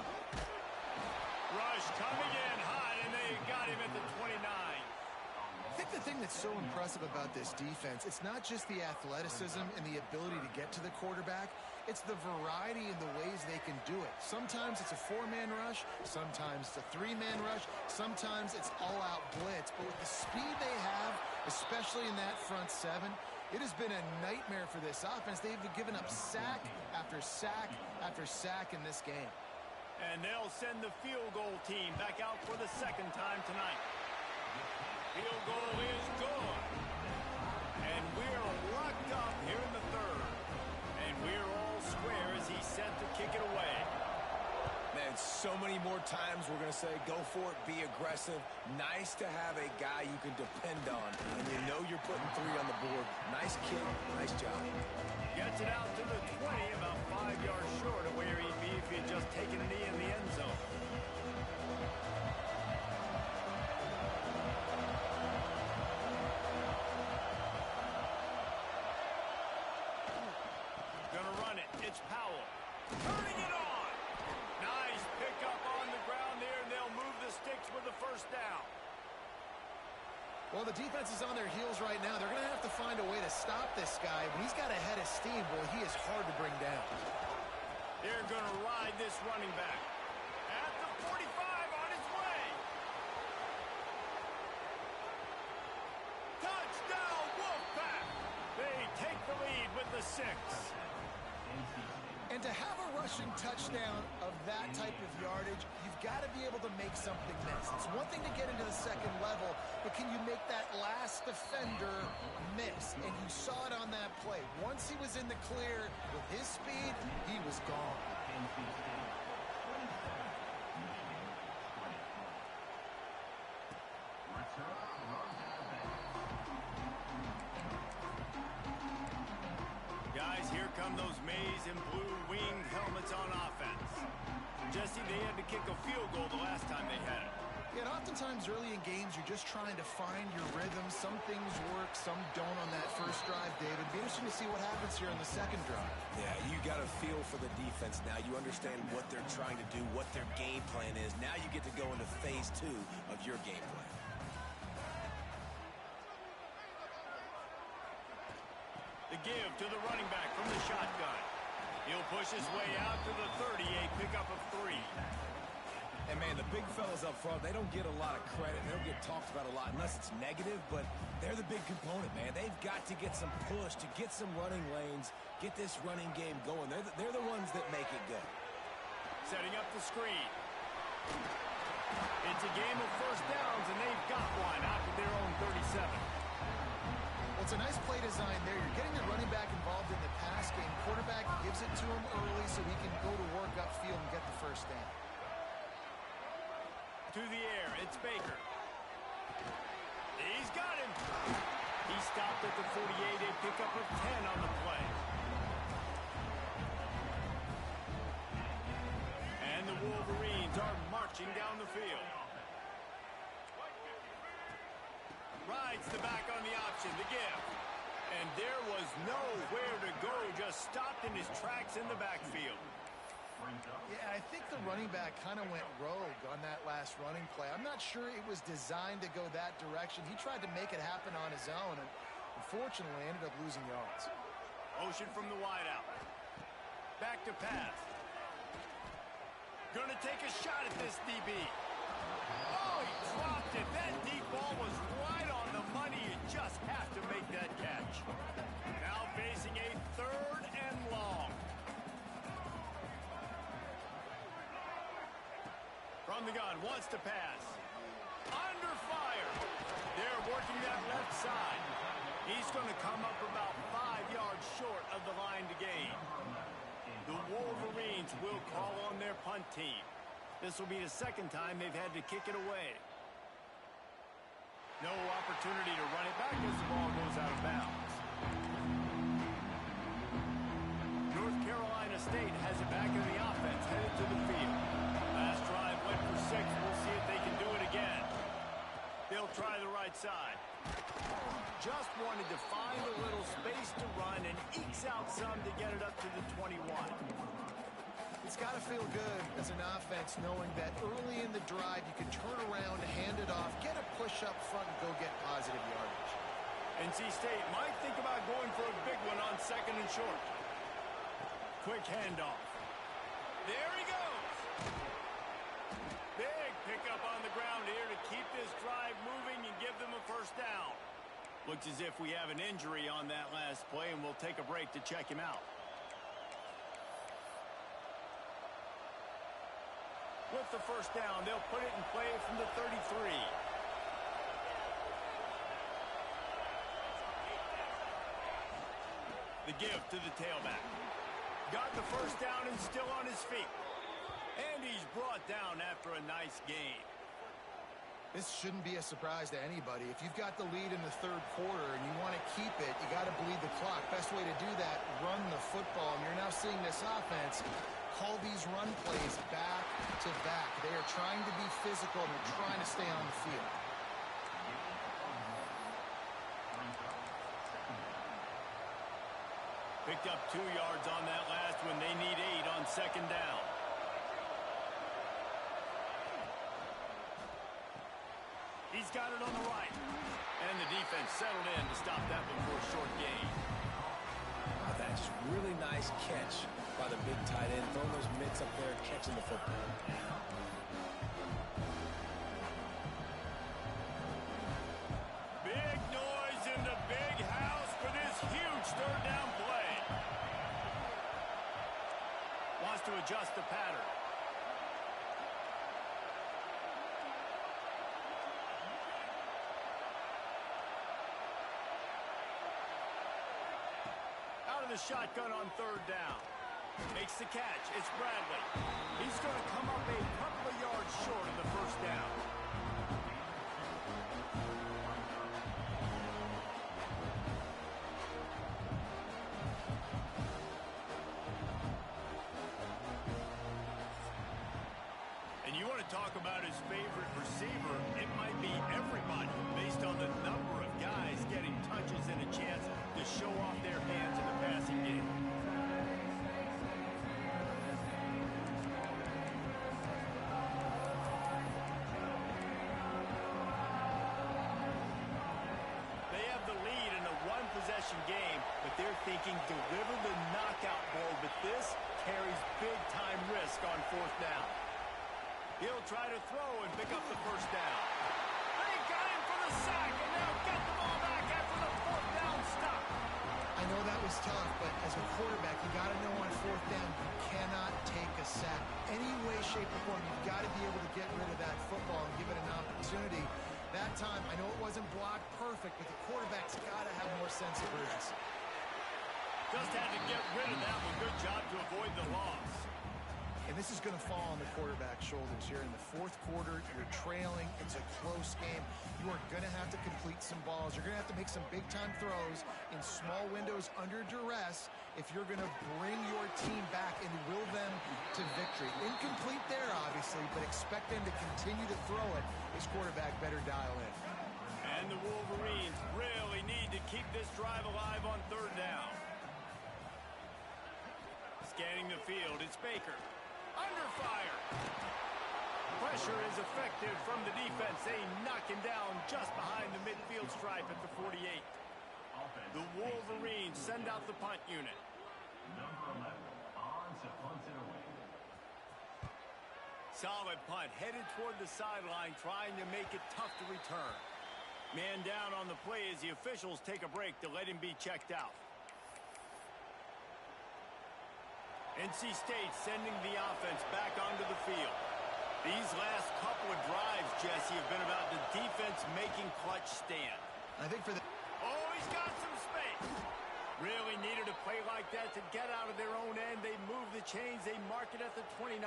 Rush coming in hot, and they got him at the 29. I think the thing that's so impressive about this defense, it's not just the athleticism and the ability to get to the quarterback. It's the variety in the ways they can do it. Sometimes it's a 4-man rush. Sometimes it's a 3-man rush. Sometimes it's all-out blitz. But with the speed they have, especially in that front seven, it has been a nightmare for this offense. They've given up sack after sack after sack in this game. And they'll send the field goal team back out for the second time tonight. Field goal is good. And we're locked up here in the third. And we're all square as he's set to kick it away. Man, so many more times we're going to say, go for it, be aggressive. Nice to have a guy you can depend on, and you know you're putting 3 on the board. Nice kick, nice job. Gets it out to the 20, about 5 yards short of where he'd be if he'd just taken a knee in the end zone. Gonna run it. It's Powell. Turning it on. Nice pickup on the ground there, and they'll move the sticks with the first down. Well, the defense is on their heels right now. They're going to have to find a way to stop this guy. When he's got a head of steam, boy, he is hard to bring down. They're going to ride this running back. At the 45, on his way. Touchdown, Wolfpack. They take the lead with the 6. And to have a rushing touchdown of that type of yardage, you've got to be able to make something miss. It's one thing to get into the second level, but can you make that last defender miss? And you saw it on that play. Once he was in the clear with his speed, he was gone. Guys, here come those maize and blue winged helmets on offense. Jesse, they had to kick a field goal the last time they had it. Yeah, and oftentimes early in games, you're just trying to find your rhythm. Some things work, some don't on that first drive, David. Be interesting to see what happens here in the second drive. Yeah, you got a feel for the defense now. You understand what they're trying to do, what their game plan is. Now you get to go into phase 2 of your game plan. The give to the running back from the shotgun. He'll push his way out to the 30, a pickup of 3. And, man, the big fellas up front, they don't get a lot of credit. They don't get talked about a lot unless it's negative, but they're the big component, man. They've got to get some push, to get some running lanes, get this running game going. They're the ones that make it go. Setting up the screen. It's a game of first downs, and they've got one out to their own 37. Well, it's a nice play design there. You're getting the running back involved in the pass game. Quarterback gives it to him early so he can go to work upfield and get the first down. To the air, it's Baker. He's got him. He stopped at the 48, a pickup of 10 on the play. And the Wolverines are marching down the field. Rides the back on the option, the give. And there was nowhere to go, just stopped in his tracks in the backfield. Yeah, I think the running back kind of went rogue on that last running play. I'm not sure it was designed to go that direction. He tried to make it happen on his own, and unfortunately ended up losing yards. Motion from the wideout. Back to pass. Gonna take a shot at this DB. Oh, he dropped it. That deep ball was right on the money. You just have to make that catch. Now facing a 3rd and long. From the gun, wants to pass. Under fire. They're working that left side. He's going to come up about 5 yards short of the line to gain. The Wolverines will call on their punt team. This will be the second time they've had to kick it away. No opportunity to run it back as the ball goes out of bounds. North Carolina State has it back in the offense, headed to the field. Last drive went for 6. We'll see if they can do it again. They'll try the right side. Just wanted to find a little space to run and ekes out some to get it up to the 21. It's got to feel good as an offense knowing that early in the drive you can turn around, hand it off, get a push up front, and go get positive yardage. NC State might think about going for a big one on 2nd and short. quick handoff. There he goes. Big pickup on the ground here to keep this drive moving and give them a first down. Looks as if we have an injury on that last play, and we'll take a break to check him out. With the first down, they'll put it in play from the 33. The give to the tailback. Got the first down and still on his feet. And he's brought down after a nice gain. This shouldn't be a surprise to anybody. If you've got the lead in the third quarter and you want to keep it, you got to bleed the clock. Best way to do that, run the football. And you're now seeing this offense call these run plays back to back. They are trying to be physical and they're trying to stay on the field. Picked up 2 yards on that last one. They need 8 on second down. He's got it on the right. And the defense settled in to stop that one for a short gain. Oh, that's really nice catch by the big tight end. Throwing those mitts up there, catching the football. Big noise in the big house for this huge third down play. Wants to adjust the pattern. Out of the shotgun on third down. Makes the catch. It's Bradley. He's going to come up a couple of yards short of the first down. And you want to talk about his favorite receiver, it might be everybody based on the number of guys getting touches and a chance to show off their hands in the passing game. They have the lead in a one-possession game, but they're thinking deliver the knockout ball, but this carries big-time risk on fourth down. He'll try to throw and pick up the first down. They got him for the sack, and they'll get the ball back after the fourth down stop. I know that was tough, but as a quarterback, you got to know on fourth down, you cannot take a sack. Any way, shape, or form, you've got to be able to get rid of that football and give it an opportunity. That time, I know it wasn't blocked perfect, but the quarterback's got to have more sense of urgency. Just had to get rid of that one. Good job to avoid the loss. And this is going to fall on the quarterback's shoulders here in the fourth quarter. You're trailing. It's a close game. You are going to have to complete some balls. You're going to have to make some big-time throws in small windows under duress if you're going to bring your team back and will them to victory. Incomplete there, obviously, but expect them to continue to throw it. This quarterback better dial in. And the Wolverines really need to keep this drive alive on third down. Scanning the field, it's Baker. Under fire. Pressure is effective from the defense. They knock him down just behind the midfield stripe at the 48. The Wolverines send out the punt unit. Solid punt, headed toward the sideline, trying to make it tough to return. Man down on the play as the officials take a break to let him be checked out. NC State sending the offense back onto the field. These last couple of drives, Jesse, have been about the defense making clutch stand. I think for the... Oh, he's got some space. Really needed a play like that to get out of their own end. They move the chains. They mark it at the 29.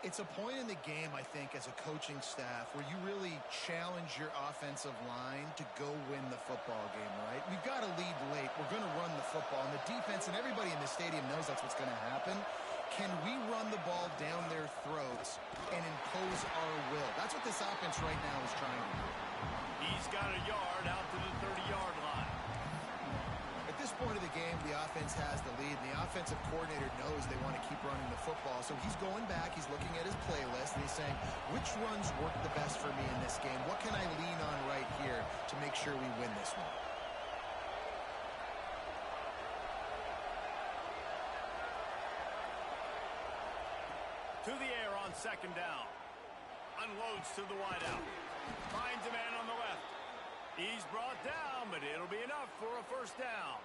It's a point in the game, I think, as a coaching staff where you really challenge your offensive line to go win the football game, right? We've got to lead late. We're going to run the football. And the defense and everybody in the stadium knows that's what's going to happen. Can we run the ball down their throats and impose our will? That's what this offense right now is trying to do. He's got a yard out to the 30-yard line. At this point of the game, the offense has the lead, and the offensive coordinator knows they want to keep running the football. So he's going back, he's looking at his playlist, and he's saying, which runs work the best for me in this game? What can I lean on right here to make sure we win this one? To the air on second down. Unloads to the wideout. Finds a man on the left. He's brought down, but it'll be enough for a first down.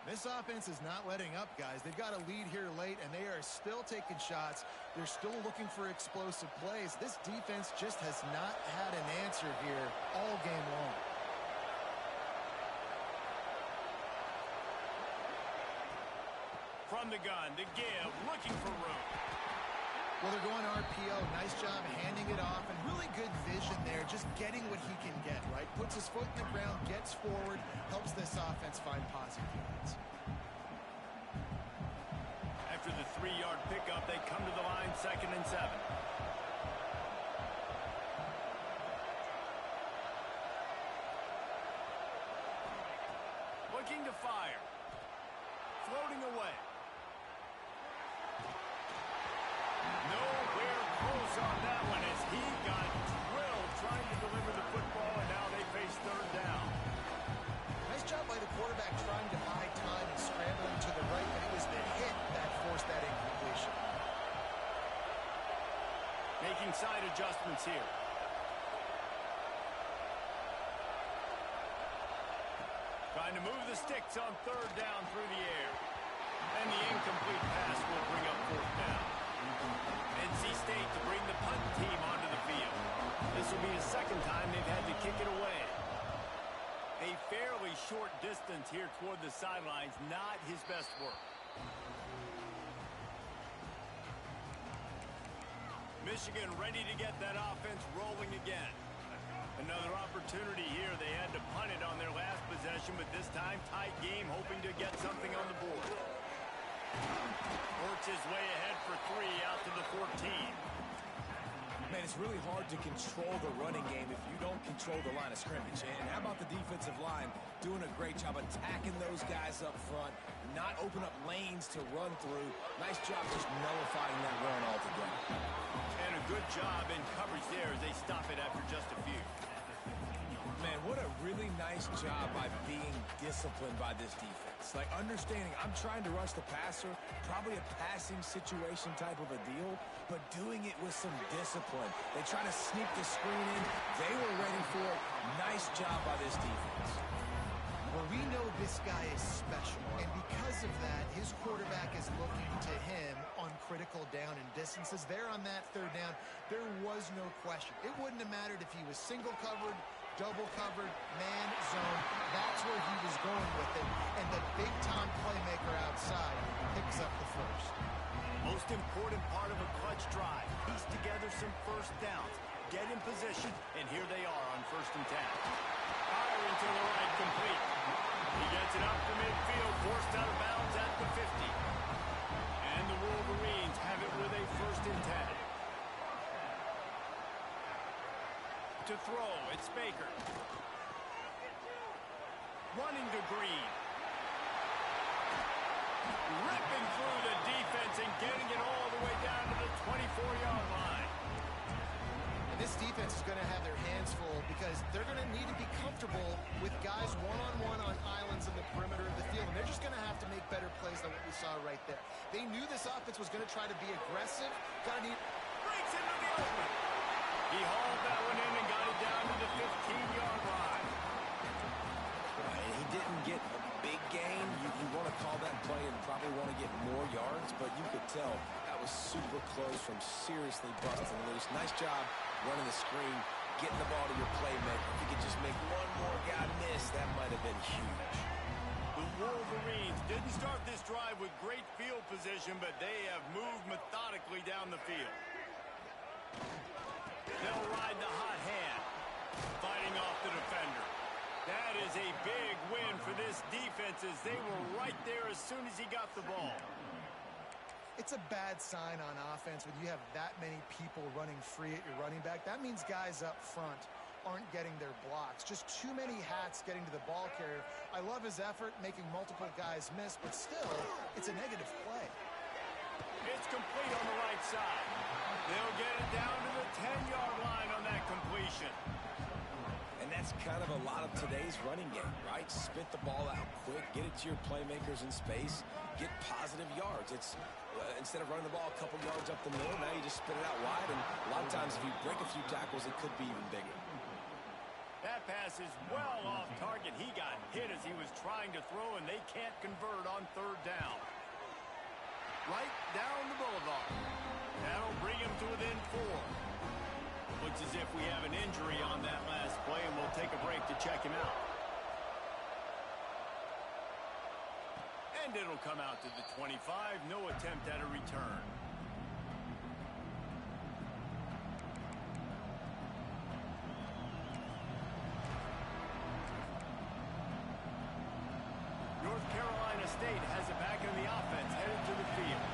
This offense is not letting up, guys. They've got a lead here late, and they are still taking shots. They're still looking for explosive plays. This defense just has not had an answer here all game long. From the gun, the give, looking for room. Well, they're going RPO. Nice job handing it off, and really good vision there, just getting what he can get, right? Puts his foot in the ground, gets forward, helps this offense find positive yards. After the 3-yard pickup, they come to the line, 2nd and 7. Looking to fire. Floating away. Nowhere close on that one as he got drilled trying to deliver the football, and now they face 3rd down. Nice job by the quarterback trying to buy time and scrambling to the right, but it was the hit that forced that incompletion. Making side adjustments here. Trying to move the sticks on 3rd down through the air. And the incomplete pass will bring up 4th down. NC State to bring the punt team onto the field. This will be the 2nd time they've had to kick it away. A fairly short distance here toward the sidelines, not his best work. Michigan ready to get that offense rolling again. Another opportunity here. They had to punt it on their last possession, but this time tight game, hoping to get something on the board. Works his way ahead for 3 out to the 14. Man, it's really hard to control the running game if you don't control the line of scrimmage. And how about the defensive line doing a great job attacking those guys up front, not open up lanes to run through. Nice job just nullifying that run altogether. And a good job in coverage there as they stop it after just a few. Man, what a really nice job by being disciplined by this defense. Like, understanding I'm trying to rush the passer, probably a passing situation type of a deal, but doing it with some discipline. They try to sneak the screen in. They were ready for it. Nice job by this defense. Well, we know this guy is special, and because of that, his quarterback is looking to him on critical down and distances. There on that 3rd down, there was no question. It wouldn't have mattered if he was single covered, double covered, man, zone. That's where he was going with it, and the big-time playmaker outside picks up the first. Most important part of a clutch drive. Piece together some first downs, get in position, and here they are on 1st and 10. Firing to the right, complete. He gets it up to midfield, forced out of bounds at the 50. And the Wolverines have it with a 1st and 10. To throw, it's Baker. Running to Green. Ripping through the defense and getting it all the way down to the 24-yard line. And this defense is going to have their hands full because they're going to need to be comfortable with guys one-on-one on islands in the perimeter of the field, and they're just going to have to make better plays than what we saw right there. They knew this offense was going to try to be aggressive. Breaks into the open. He hauled that one in and got it down to the 15-yard line. And he didn't get a big gain. You want to call that play and probably want to get more yards, but you could tell that was super close from seriously busting loose. Nice job running the screen, getting the ball to your playmaker. If you could just make one more guy miss, that might have been huge. The Wolverines didn't start this drive with great field position, but they have moved methodically down the field. They'll ride the hot hand, fighting off the defender. That is a big win for this defense as they were right there as soon as he got the ball. It's a bad sign on offense when you have that many people running free at your running back. That means guys up front aren't getting their blocks. Just too many hats getting to the ball carrier. I love his effort, making multiple guys miss, but still, it's a negative play. It's complete on the right side. They'll get it down to the 10-yard line on that completion. And that's kind of a lot of today's running game, right? Spit the ball out quick, get it to your playmakers in space, get positive yards. It's instead of running the ball a couple yards up the middle, now you just spit it out wide. And a lot of times if you break a few tackles, it could be even bigger. That pass is well off target. He got hit as he was trying to throw, and they can't convert on third down. Right down the boulevard. That'll bring him to within 4. Looks as if we have an injury on that last play, and we'll take a break to check him out. And it'll come out to the 25. No attempt at a return. North Carolina State has it back in the offense, headed to the field.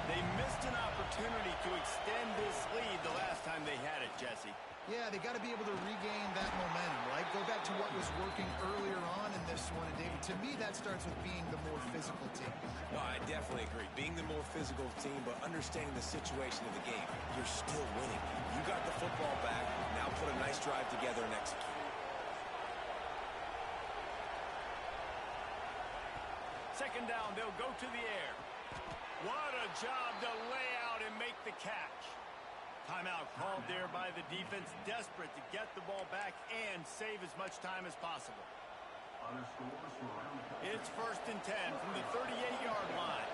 They missed an opportunity to extend this lead the last time they had it, Jesse. Yeah, they got to be able to regain that momentum, right? Go back to what was working earlier on in this one. And, David, to me, that starts with being the more physical team. No, I definitely agree. Being the more physical team, but understanding the situation of the game. You're still winning. You got the football back. Now put a nice drive together and execute. Second down, they'll go to the air. What a job to lay out and make the catch. Timeout called there by the defense, desperate to get the ball back and save as much time as possible. It's 1st and 10 from the 38-yard line.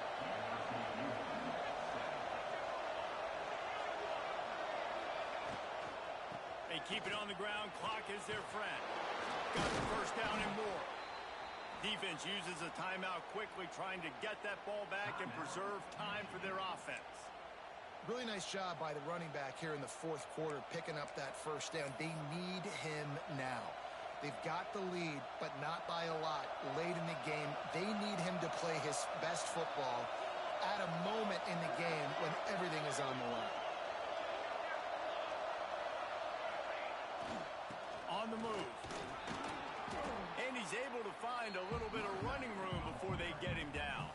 They keep it on the ground. Clock is their friend. Got the first down and more. Defense uses a timeout quickly, trying to get that ball back and preserve time for their offense. Really nice job by the running back here in the 4th quarter, picking up that first down. They need him now. They've got the lead, but not by a lot late in the game. They need him to play his best football at a moment in the game when everything is on the line. On the move. And he's able to find a little bit of running room before they get him down.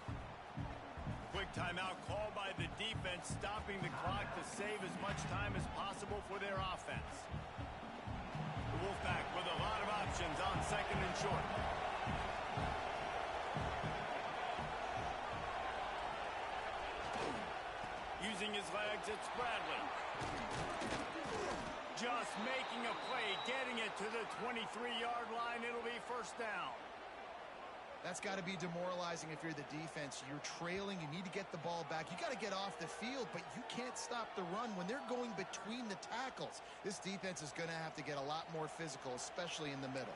Quick timeout called by the defense, stopping the clock to save as much time as possible for their offense. The Wolfpack with a lot of options on 2nd and short. Using his legs, it's Bradley. Just making a play, getting it to the 23-yard line. It'll be first down. That's got to be demoralizing if you're the defense. You're trailing. You need to get the ball back. You got to get off the field, but you can't stop the run when they're going between the tackles. This defense is going to have to get a lot more physical, especially in the middle.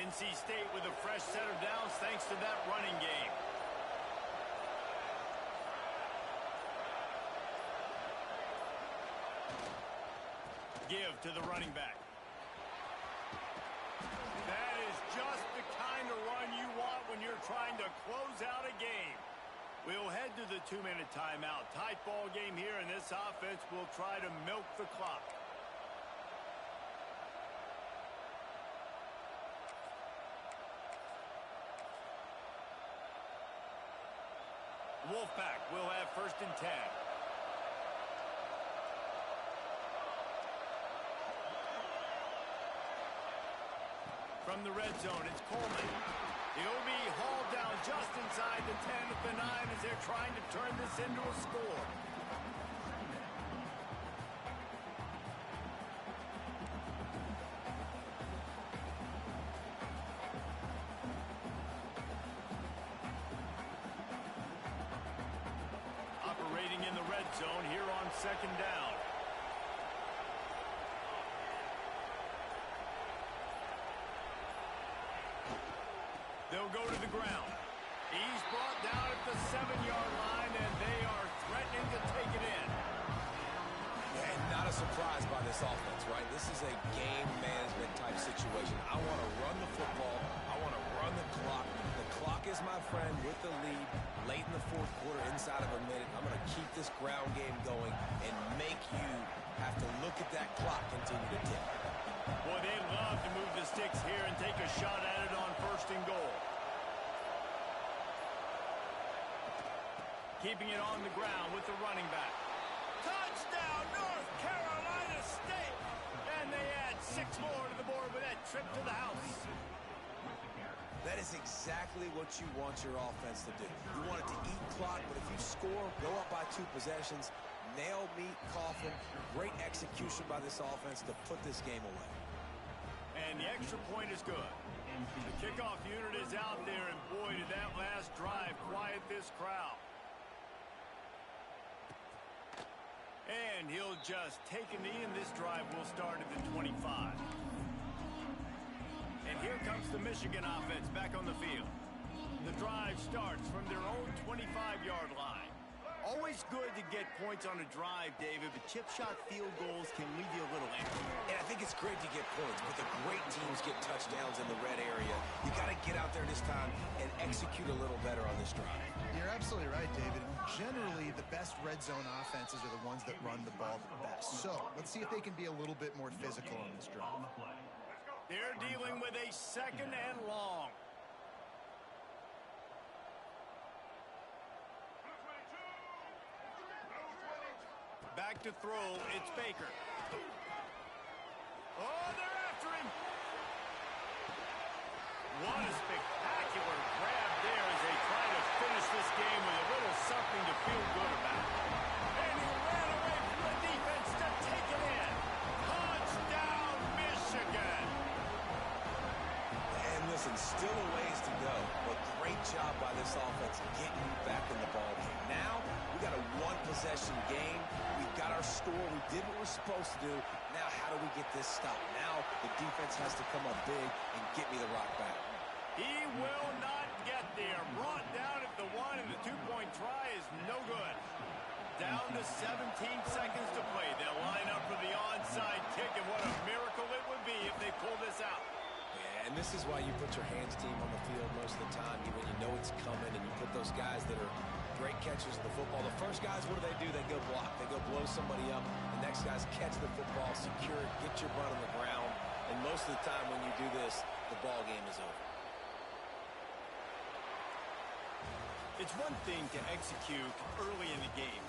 NC State with a fresh set of downs thanks to that running game. Give to the running back. That is just the kind of run you want when you're trying to close out a game. We'll head to the 2-minute timeout. Tight ball game here, and this offense will try to milk the clock. Wolfpack will have 1st and 10. From the red zone, it's Coleman. He'll be hauled down just inside the 10 at the 9 as they're trying to turn this into a score. Operating in the red zone here on 2nd down. They'll go to the ground. He's brought down at the 7-yard line, and they are threatening to take it in. And not a surprise by this offense, right? This is a game management type situation. I want to run the football. I want to run the clock. The clock is my friend with the lead. Late in the 4th quarter, inside of a minute, I'm going to keep this ground game going and make you have to look at that clock continue to tick. Boy, they love to move the sticks here and take a shot at it on 1st and goal. Keeping it on the ground with the running back. Touchdown, North Carolina State! And they add 6 more to the board with that trip to the house. That is exactly what you want your offense to do. You want it to eat clock, but if you score, go up by 2 possessions, nail, meet, coffin. Great execution by this offense to put this game away. And the extra point is good. The kickoff unit is out there, and boy, did that last drive quiet this crowd. And he'll just take a knee, and this drive will start at the 25. And here comes the Michigan offense back on the field. The drive starts from their own 25-yard line. Always good to get points on a drive, David, but chip shot field goals can leave you a little empty. And I think it's great to get points, but the great teams get touchdowns in the red area. You got to get out there this time and execute a little better on this drive. You're absolutely right, David. Generally, the best red zone offenses are the ones that run the ball the best. So let's see if they can be a little bit more physical on this drive. They're dealing with a 2nd and long. Back to throw, it's Baker. Oh, they're after him. What a spectacular grab there as they try to finish this game with a little something to feel good about. And he ran away from the defense to take it in. Touchdown, Michigan. And listen, still a ways to go, but great job by this offense getting you back in the ball game. Now, we got a 1-possession game. We've got our score. We did what we're supposed to do. Now, how do we get this stopped? Now, the defense has to come up big and get me the rock back. He will not get there. Brought down at the 1, and the 2-point try is no good. Down to 17 seconds to play. They'll line up for the onside kick, and what a miracle it would be if they pull this out. Yeah, and this is why you put your hands team on the field most of the time when you know it's coming, and you put those guys that are great catchers of the football. The first guys, what do? They go block. They go blow somebody up. The next guys catch the football, secure it, get your butt on the ground. And most of the time when you do this, the ball game is over. It's one thing to execute early in the game.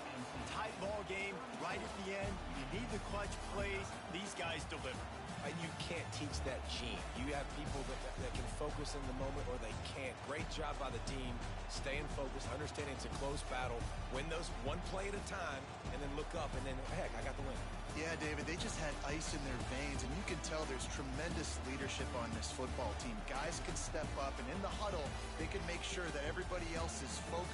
Tight ball game, right at the end, you need the clutch plays. These guys deliver. And you can't teach that gene. You have people that can focus in the moment or they can't. Great job by the team, staying focused, understanding it's a close battle, win those 1 play at a time, and then look up, and then, heck, I got the win. Yeah, David, they just had ice in their veins, and you can tell there's tremendous leadership on this football team. Guys can step up, and in the huddle, they can make sure that everybody else is focused.